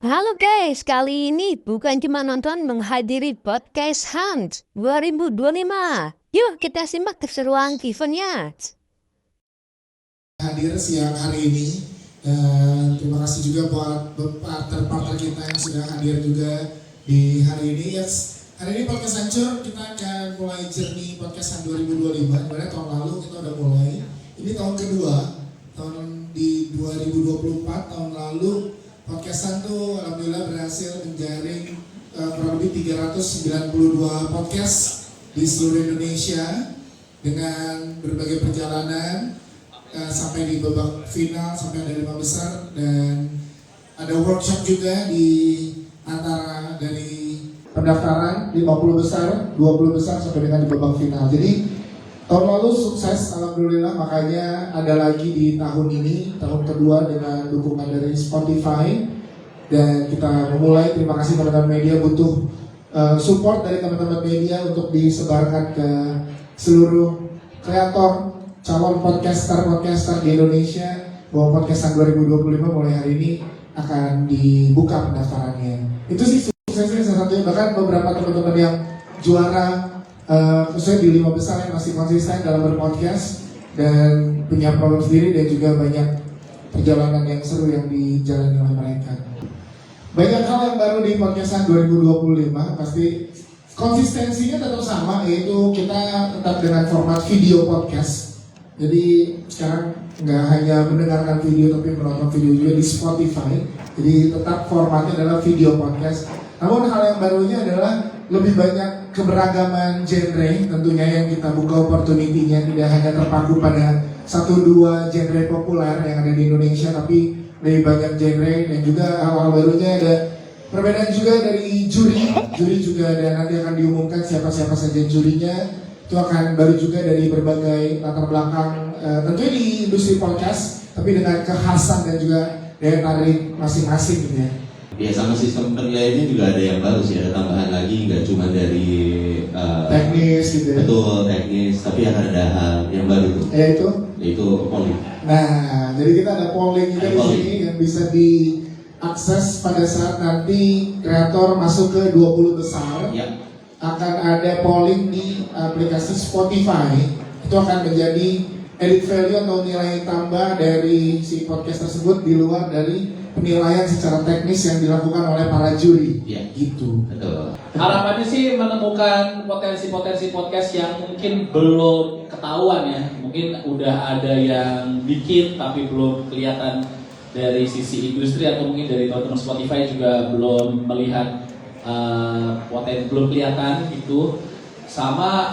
Halo guys, kali ini bukan cuma nonton menghadiri podcast Hunt 2025. Yuk kita simak keseruan eventnya. Hadir siang hari ini dan terima kasih juga buat partner-partner kita yang sudah hadir juga di hari ini. Yes, hari ini podcast Hancur kita akan mulai journey podcast 2025. Dimana tahun lalu kita udah mulai, ini tahun kedua, tahun di 2024 tahun lalu podcastan tuh alhamdulillah berhasil menjaring kurang lebih 392 podcast di seluruh Indonesia dengan berbagai perjalanan sampai di babak final, sampai ada 5 besar, dan ada workshop juga di antara dari pendaftaran 50 besar, 20 besar sampai dengan di babak final. Jadi tahun lalu sukses alhamdulillah, makanya ada lagi di tahun ini, tahun kedua dengan dukungan dari Spotify, dan kita memulai. Terima kasih teman-teman media, butuh support dari teman-teman media untuk disebarkan ke seluruh kreator calon podcaster di Indonesia bahwa podcastan 2025 mulai hari ini akan dibuka pendaftarannya. Itu sih suksesnya salah satunya. Bahkan beberapa teman-teman yang juara khususnya di 5 besar yang masih konsisten dalam berpodcast dan punya program sendiri, dan juga banyak perjalanan yang seru yang dijalani oleh mereka. Banyak hal yang baru di podcastan 2025, pasti konsistensinya tetap sama, yaitu kita tetap dengan format video podcast. Jadi sekarang nggak hanya mendengarkan video tapi menonton video juga di Spotify. Jadi tetap formatnya adalah video podcast. Namun hal yang barunya adalah lebih banyak keberagaman genre tentunya yang kita buka opportunity-nya, tidak hanya terpaku pada 1-2 genre populer yang ada di Indonesia, tapi lebih banyak genre. Dan juga hal-hal barunya ada perbedaan juga dari juri juga ada, nanti akan diumumkan siapa-siapa saja jurinya. Itu akan baru juga dari berbagai latar belakang, tentunya di industri podcast, tapi dengan kekhasan dan juga daya tarik masing-masing gitu ya. Ya, sama sistem penilaiannya juga ada yang baru sih, ada tambahan lagi, nggak cuma dari teknis gitu ya. Betul, teknis, tapi akan ada hal yang baru tuh. Yaitu polling. Nah, jadi kita ada polling juga di sini yang bisa diakses pada saat nanti kreator masuk ke 20 besar. Ya. Akan ada polling di aplikasi Spotify. Itu akan menjadi edit value atau nilai tambah dari si podcast tersebut di luar dari penilaian secara teknis yang dilakukan oleh para juri. Ya. Gitu. Betul. Harapannya sih menemukan potensi-potensi podcast yang mungkin belum ketahuan ya. Mungkin udah ada yang bikin tapi belum kelihatan dari sisi industri, atau mungkin dari teman-teman Spotify juga belum melihat belum kelihatan gitu. Sama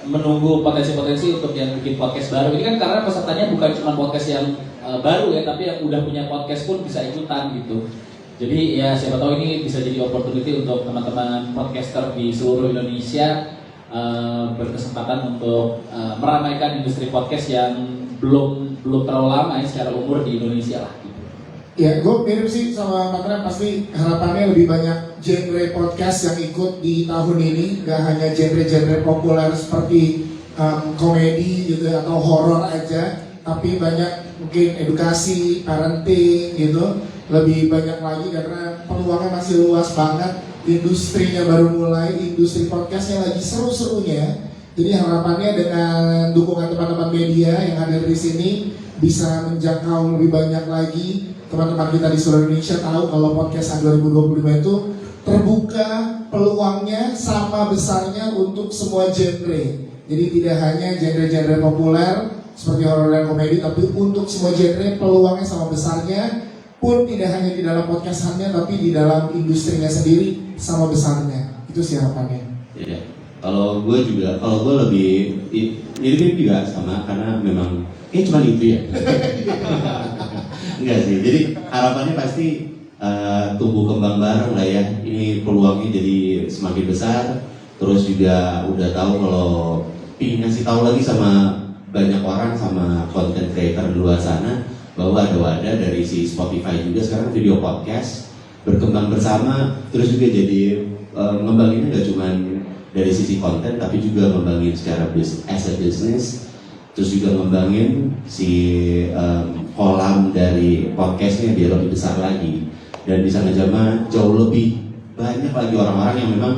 menunggu potensi-potensi untuk yang bikin podcast baru. Ini kan karena pesertanya bukan cuma podcast yang baru ya, tapi yang udah punya podcast pun bisa ikutan gitu. Jadi ya siapa tahu ini bisa jadi opportunity untuk teman-teman podcaster di seluruh Indonesia berkesempatan untuk meramaikan industri podcast yang belum terlalu lama ya secara umur di Indonesia lah. Ya, gue mirip sih sama Matra, pasti harapannya lebih banyak genre podcast yang ikut di tahun ini. Gak hanya genre-genre populer seperti komedi gitu atau horor aja, tapi banyak mungkin edukasi, parenting gitu. Lebih banyak lagi karena peluangnya masih luas banget. Industrinya baru mulai, industri podcastnya lagi seru-serunya. Jadi harapannya dengan dukungan teman-teman media yang hadir di sini bisa menjangkau lebih banyak lagi teman-teman kita di seluruh Indonesia, tahu kalau podcast 2025 itu terbuka peluangnya sama besarnya untuk semua genre. Jadi tidak hanya genre-genre populer seperti horor dan komedi, tapi untuk semua genre peluangnya sama besarnya, pun tidak hanya di dalam podcastan-nya, tapi di dalam industrinya sendiri sama besarnya. Itu sih harapannya. Iya. Kalau gue lebih mirip juga sama, karena memang cuma itu ya. Enggak sih, jadi harapannya pasti tumbuh kembang bareng lah ya. Ini peluangnya jadi semakin besar. Terus juga udah tahu kalau ingin ngasih tahu lagi sama banyak orang, sama content creator di luar sana, bahwa ada wadah dari si Spotify juga sekarang video podcast berkembang bersama. Terus juga jadi ngembanginnya gak cuma dari sisi konten, tapi juga ngembangin secara as a business. Terus juga ngembangin si kolam dari podcastnya biar lebih besar lagi. dan di sana zaman jauh lebih banyak lagi orang-orang yang memang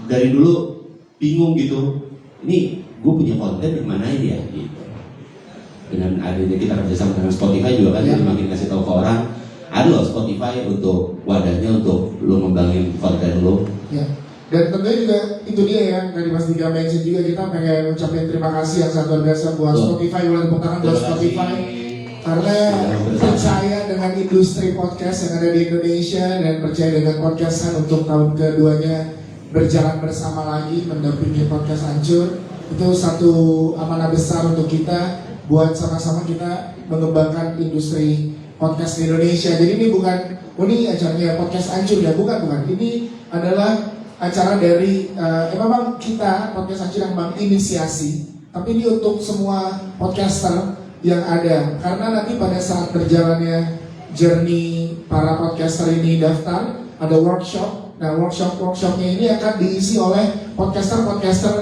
dari dulu bingung gitu, ini gue punya konten di mana ya gitu. Dengan adanya kita kerjasama dengan Spotify juga kan, jadi makin kasih tahu ke orang, ada loh Spotify untuk wadahnya untuk lo ngembangin konten lo. Ya. Dan tentunya juga itu dia yang tadi Mas Dika mention juga, kita pengen ucapin terima kasih yang sangat luar biasa buat Spotify, boleh tepuk tangan buat Spotify karena percaya dengan industri podcast yang ada di Indonesia dan percaya dengan podcastan untuk tahun keduanya berjalan bersama lagi mendampingi podcast Hancur. Itu satu amanah besar untuk kita buat sama-sama kita mengembangkan industri podcast di Indonesia. Jadi ini bukan, ini acaranya podcast Hancur ya, bukan. Ini adalah acara dari memang kita podcast Hancur yang menginisiasi, tapi ini untuk semua podcaster yang ada, karena nanti pada saat berjalannya journey para podcaster ini daftar, ada workshop. Nah workshopnya ini akan diisi oleh podcaster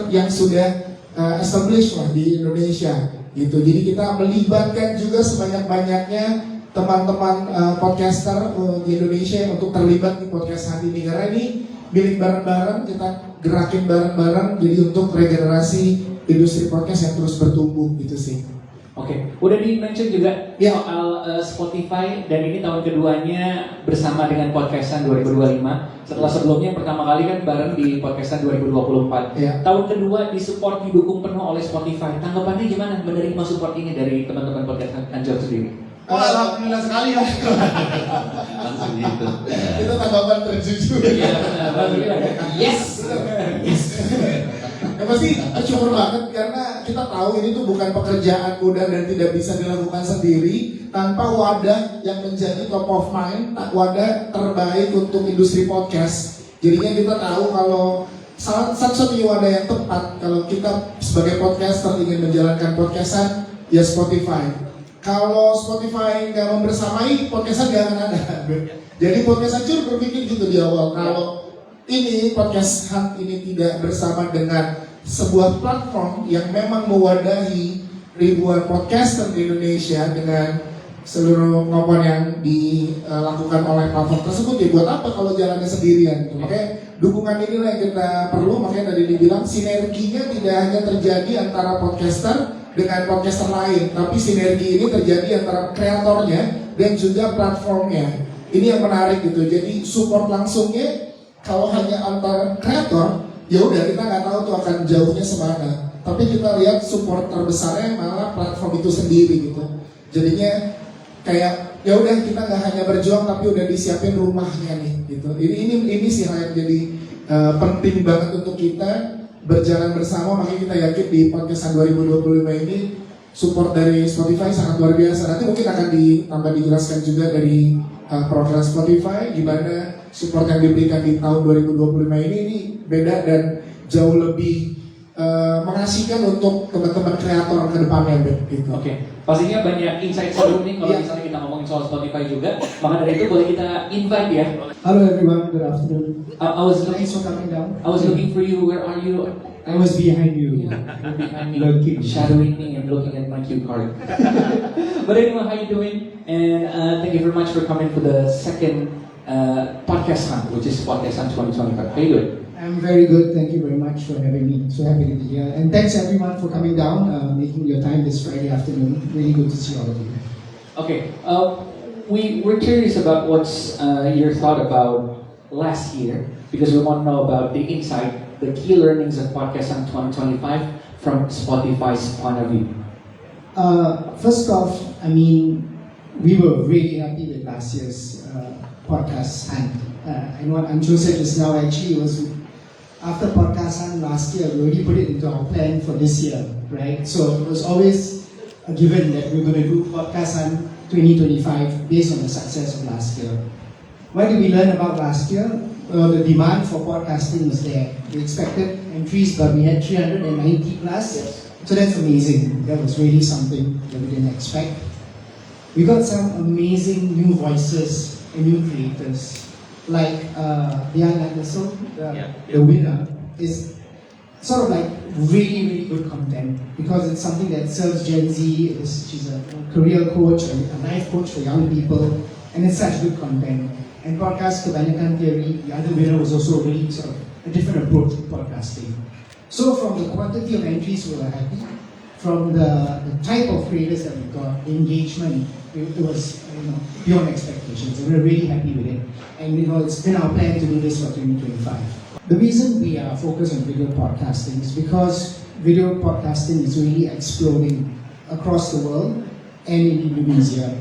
yang sudah established lah di Indonesia gitu. Jadi kita melibatkan juga sebanyak-banyaknya teman-teman podcaster di Indonesia untuk terlibat di podcast Handi ini, karena ini milik bareng-bareng, kita gerakin bareng-bareng jadi untuk regenerasi industri podcast yang terus bertumbuh gitu sih. Oke, udah di-mention juga soal Spotify, dan ini tahun keduanya bersama dengan Podcastan 2025. Setelah sebelumnya pertama kali kan bareng di Podcastan 2024. Tahun kedua disupport, didukung penuh oleh Spotify. Tanggapannya gimana menerima support ini dari teman-teman Podcastan Hancur sendiri? Alhamdulillah sekali ya. Langsung gitu. Itu tanggapan terjujur. Iya, alhamdulillah. Yes. Ya pasti syukur banget karena kita tahu ini tuh bukan pekerjaan mudah dan tidak bisa dilakukan sendiri tanpa wadah yang menjadi top of mind, wadah terbaik untuk industri podcast. Jadinya kita tahu kalau satu-satunya wadah yang tepat kalau kita sebagai podcaster ingin menjalankan podcastan ya Spotify. Kalau Spotify nggak membersamai, podcastan nggak akan ada. Jadi podcast Hancur berpikir gitu di awal, kalau ini podcast Hunt ini tidak bersama dengan sebuah platform yang memang mewadahi ribuan podcaster di Indonesia dengan seluruh kemampuan yang dilakukan oleh platform tersebut, ya buat apa kalau jalannya sendirian gitu. Makanya dukungan inilah yang kita perlu, makanya tadi dibilang sinerginya tidak hanya terjadi antara podcaster dengan podcaster lain, tapi sinergi ini terjadi antara kreatornya dan juga platformnya. Ini yang menarik gitu. Jadi support langsungnya kalau hanya antar kreator, ya udah kita nggak tahu tuh akan jauhnya semana. Tapi kita lihat support terbesarnya malah platform itu sendiri gitu. Jadinya kayak ya udah kita nggak hanya berjuang tapi udah disiapin rumahnya nih gitu. Ini sih hal yang jadi penting banget untuk kita berjalan bersama. Makanya kita yakin di podcastan 2025 ini support dari Spotify sangat luar biasa. Nanti mungkin akan ditambah dijelaskan juga dari program Spotify gimana support yang diberikan di tahun 2025 ini beda dan jauh lebih mengasihkan untuk teman-teman kreator ke depannya gitu. Oke. Pastinya banyak insight seru nih kalau misalnya kita ngomongin soal Spotify juga. Maka dari itu boleh kita invite ya. Hello everyone, good afternoon. I was looking Thanks for coming down. I was looking for you. Where are you? I was behind you. You're behind me, Looking. shadowing me and looking at my cue card. But anyway, how you doing? And thank you very much for coming for the second podcast hunt, which is Podcast Hunt 2025. How you doing? I'm very good, thank you very much for having me. So happy to be here. And thanks everyone for coming down, making your time this Friday afternoon. Really good to see all of you. Okay, we're curious about what's your thought about last year, because we want to know about the insight, the key learnings of Podcast Hunt 2025 from Spotify's point of view. First off, I mean, we were really happy with last year's podcast hunt. I know what Anju said just now, actually it was after podcast hunt last year, we already put it into our plan for this year, right? So it was always a given that we're going to do podcast hunt 2025 based on the success of last year. What did we learn about last year? Well, the demand for podcasting was there. We expected entries, but we had 390 plus. Yes. So that's amazing. That was really something that we didn't expect. We got some amazing new voices and new creators. Like Dian Anderson, the winner, is sort of like really, really good content because it's something that serves Gen Z. She's a career coach, a life coach for young people. and it's such good content. And podcast kebanyakan theory, the other winner was also really sort of a different approach to podcasting. So from the quantity of entries, we were happy. From the type of creators that we got, the engagement, it was beyond expectations. And we're really happy with it. And it's been our plan to do this for 2025. The reason we are focused on video podcasting is because video podcasting is really exploding across the world and in Indonesia.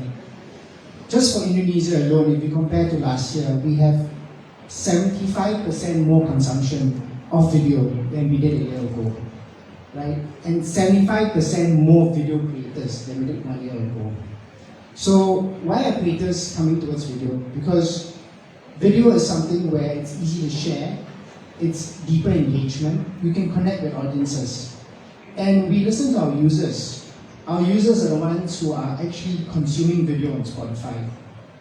Just for Indonesia alone, if you compare to last year, we have 75% more consumption of video than we did a year ago, right? And 75% more video creators than we did 1 year ago. So why are creators coming towards video? Because video is something where it's easy to share, it's deeper engagement, you can connect with audiences. And we listen to our users. Our users are the ones who are actually consuming video on Spotify.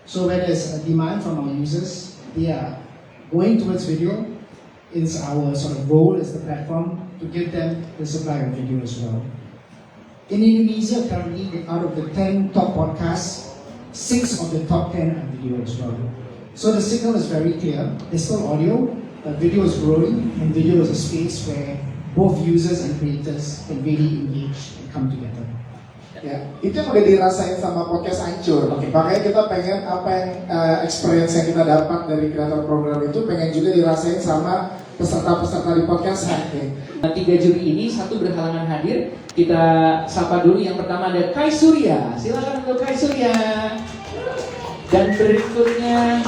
So where there's a demand from our users, they are going towards video. It's our sort of role as the platform to give them the supply of video as well. In Indonesia currently, out of the 10 top podcasts, 6 of the top 10 are video as well. So the signal is very clear. There's still audio, but video is growing, and video is a space where both users and creators can really engage and come together. Ya, itu yang udah dirasain sama podcast Hancur. Makanya kita pengen apa yang experience yang kita dapat dari kreator program itu pengen juga dirasain sama peserta-peserta di podcast Hancur. 3 juri ini, 1 berhalangan hadir. Kita sapa dulu. Yang pertama ada Kai Surya. Silakan untuk Kai Surya. Dan berikutnya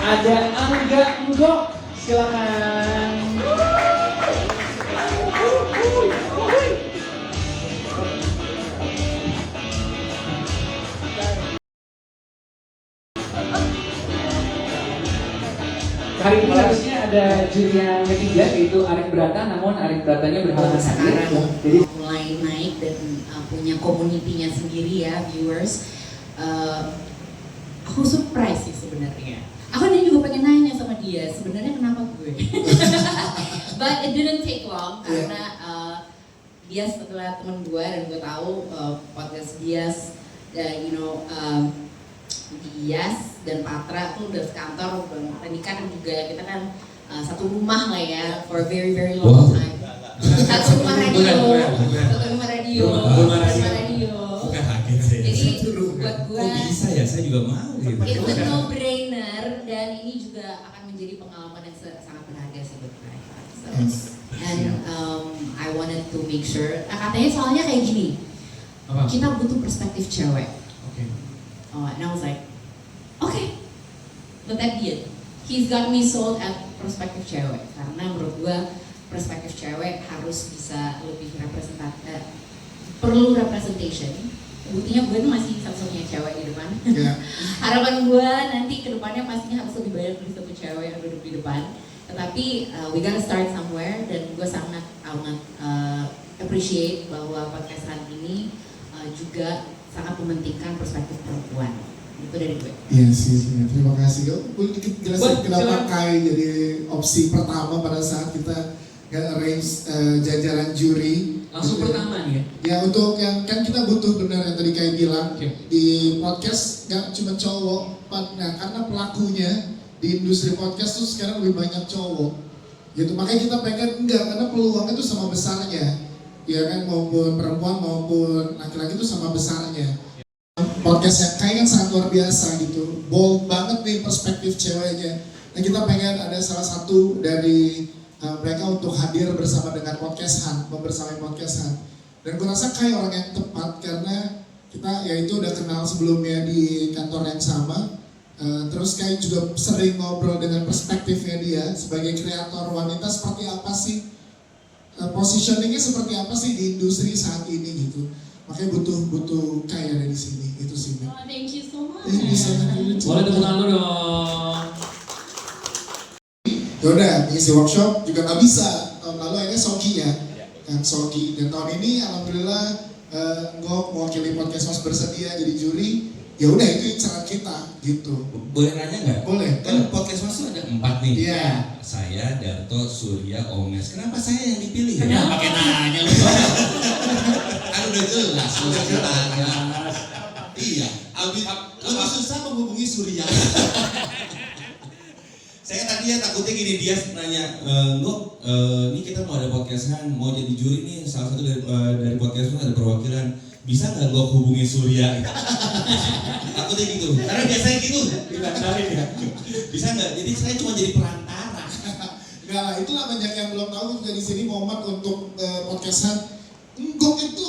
ada Angga Ngok. Silakan. Hari ini harusnya ada juri yang ketiga, yaitu Arif Brata, namun Arif Bratanya berhalangan hadir. Jadi mulai naik dan punya komunitinya sendiri ya, viewers. Aku surprise sih sebenarnya. Aku juga pengen nanya sama dia, sebenarnya kenapa gue? But it didn't take long karena dia setelah temen gue dan gue tahu podcast Dias, Dias dan Patra tuh udah sekantor, tadi kan juga kita kan satu rumah lah ya for a very very long time. Satu rumah radio. Bukan kaget saya. Jadi buat gue bisa ya, saya juga mau gitu. It's a no brainer dan ini juga akan menjadi pengalaman yang sangat berharga sih buat mereka. And I wanted to make sure. Katanya soalnya kayak gini. Kita butuh perspektif cewek. And I was like, okay, but that did. He's got me sold at perspektif cewek karena menurut gue perspektif cewek harus bisa lebih representatif, perlu representation. Buktinya gue tuh masih satu-satunya cewek di depan. Harapan gue nanti kedepannya pastinya harus lebih banyak dari satu cewek yang duduk di depan. Tetapi we gotta start somewhere dan gue sangat appreciate bahwa podcast hari ini juga sangat mementingkan perspektif perempuan. Itu dari gue. Iya sih, terima kasih. Boleh dikit jelasin kenapa Kai jadi opsi pertama pada saat kita arrange jajaran juri. langsung pertama nih ya. Ya untuk yang kan kita butuh benar yang tadi Kai bilang di podcast nggak cuma cowok, nah karena pelakunya di industri podcast tuh sekarang lebih banyak cowok. Gitu makanya kita pengen karena peluangnya tuh sama besarnya. Ya kan maupun perempuan maupun laki-laki itu sama besarnya. Podcast yang kayak kan sangat luar biasa gitu, bold banget nih perspektif ceweknya. Nah kita pengen ada salah satu dari mereka untuk hadir bersama dengan podcast Han, membersamai podcast Han. Dan gue rasa kayak orang yang tepat karena kita ya itu udah kenal sebelumnya di kantor yang sama. Terus kayak juga sering ngobrol dengan perspektifnya dia sebagai kreator wanita seperti apa sih? Positioningnya seperti apa sih di industri saat ini gitu, makanya butuh kayak ada di sini itu sih. Oh, thank you so much. Boleh tepuk tangan lu dong. Yaudah, ngisi workshop juga nggak bisa. Tahun lalu akhirnya Sogi ya, kan Sogi. Dan tahun ini alhamdulillah gue mewakili podcast Mas bersedia jadi juri. Ya udah itu incaran kita gitu. Boleh nanya nggak? Boleh. Kan podcast Mas tuh ada 4 nih. Iya. Saya, Darto, Surya, Omes. Kenapa saya yang dipilih? Kenapa? Pakai nanya lu. Kan udah jelas. Udah jelas. Iya. Lebih susah menghubungi Surya. Saya tadi ya takutnya gini, dia nanya, Ngok, ini kita mau ada podcastan, mau jadi juri nih, salah satu dari podcastan ada perwakilan, bisa nggak Ngok hubungi Surya? Takutnya gitu, karena biasanya gitu, dibatalin ya. Bisa nggak? Jadi saya cuma jadi perantara. Enggak lah, itulah banyak yang belum tahu juga di sini momen untuk podcastan. Ngok itu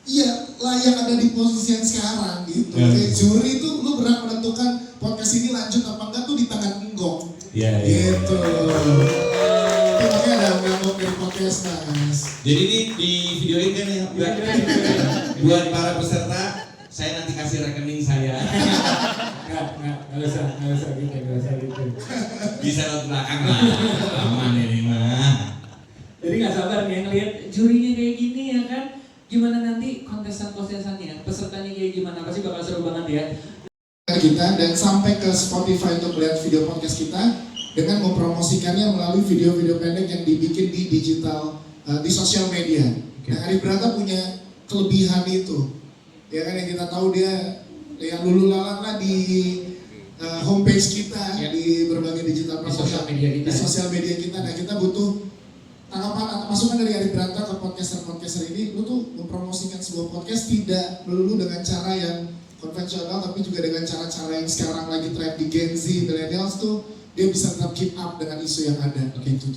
ya layak ada di posisi yang sekarang gitu. Kayak juri itu lu berhak menentukan podcast ini lanjut apa enggak tuh di tangan Ngok. Iya. Gitu. Itu makanya ada Ngok dari podcast Mas. Jadi ini di videoin kan ya, buat para peserta, saya nanti kasih rekening saya. Nggak usah gitu. Bisa lewat belakang lah, aman ini mah. Jadi nggak sabar nih ngeliat jurinya kayak gini ya kan. Gimana nanti kontesan-kontesannya, pesertanya kayak gimana, pasti bakal seru banget ya. Kita dan sampai ke Spotify untuk melihat video podcast kita dengan mempromosikannya melalui video-video pendek yang dibikin di digital di sosial media. Nah, Arif Brata punya kelebihan itu, ya kan, yang kita tahu dia yang lulu lalang lah di homepage kita, di berbagai digital platform, di sosial media kita. Nah, kita butuh tanggapan atau masukan dari Arif Brata ke podcaster ini. Lu tuh mempromosikan sebuah podcast tidak melulu dengan cara yang konvensional, tapi juga dengan cara-cara yang sekarang lagi tren di Gen Z, millennials tuh dia bisa tetap keep up dengan isu yang ada. Gitu.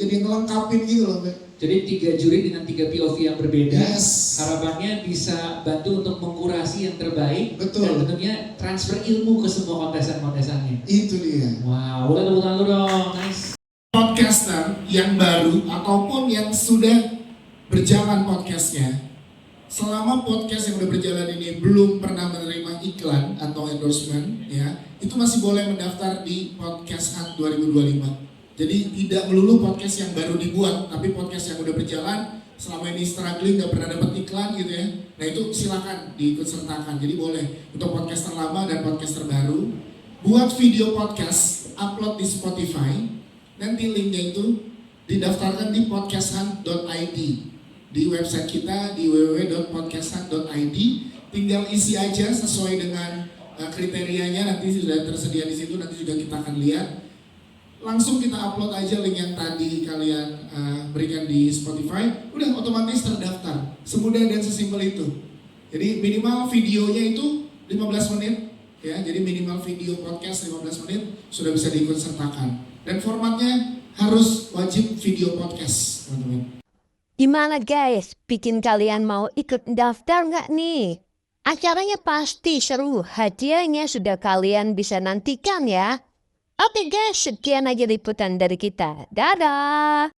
Jadi ngelengkapin gitu loh, Mbak. Jadi 3 juri dengan 3 POV yang berbeda. Yes. Harapannya bisa bantu untuk mengkurasi yang terbaik. Betul. Dan tentunya transfer ilmu ke semua kontesan-kontesannya. Itu dia. Wow, boleh tepuk tangan dulu dong, nice. Podcaster yang baru ataupun yang sudah berjalan podcastnya, selama podcast yang udah berjalan ini belum pernah menerima iklan atau endorsement, ya, itu masih boleh mendaftar di Podcast Hunt 2025. Jadi tidak melulu podcast yang baru dibuat, tapi podcast yang udah berjalan selama ini struggling, gak pernah dapat iklan gitu ya. Nah itu silakan diikut sertakan. Jadi boleh untuk podcast terlama dan podcast terbaru. Buat video podcast, upload di Spotify. Nanti linknya itu didaftarkan di podcasthunt.id. Di website kita di www.podcasthunt.id, tinggal isi aja sesuai dengan kriterianya, nanti sudah tersedia di situ, nanti juga kita akan lihat. Langsung kita upload aja link yang tadi kalian berikan di Spotify, udah otomatis terdaftar. Semudah dan sesimpel itu. Jadi minimal videonya itu 15 menit, ya. Jadi minimal video podcast 15 menit sudah bisa diikut sertakan. Dan formatnya harus wajib video podcast, teman-teman. Gimana guys, bikin kalian mau ikut daftar nggak nih? Acaranya pasti seru, hadiahnya sudah kalian bisa nantikan ya. Oke guys, sekian aja liputan dari kita. Dadah!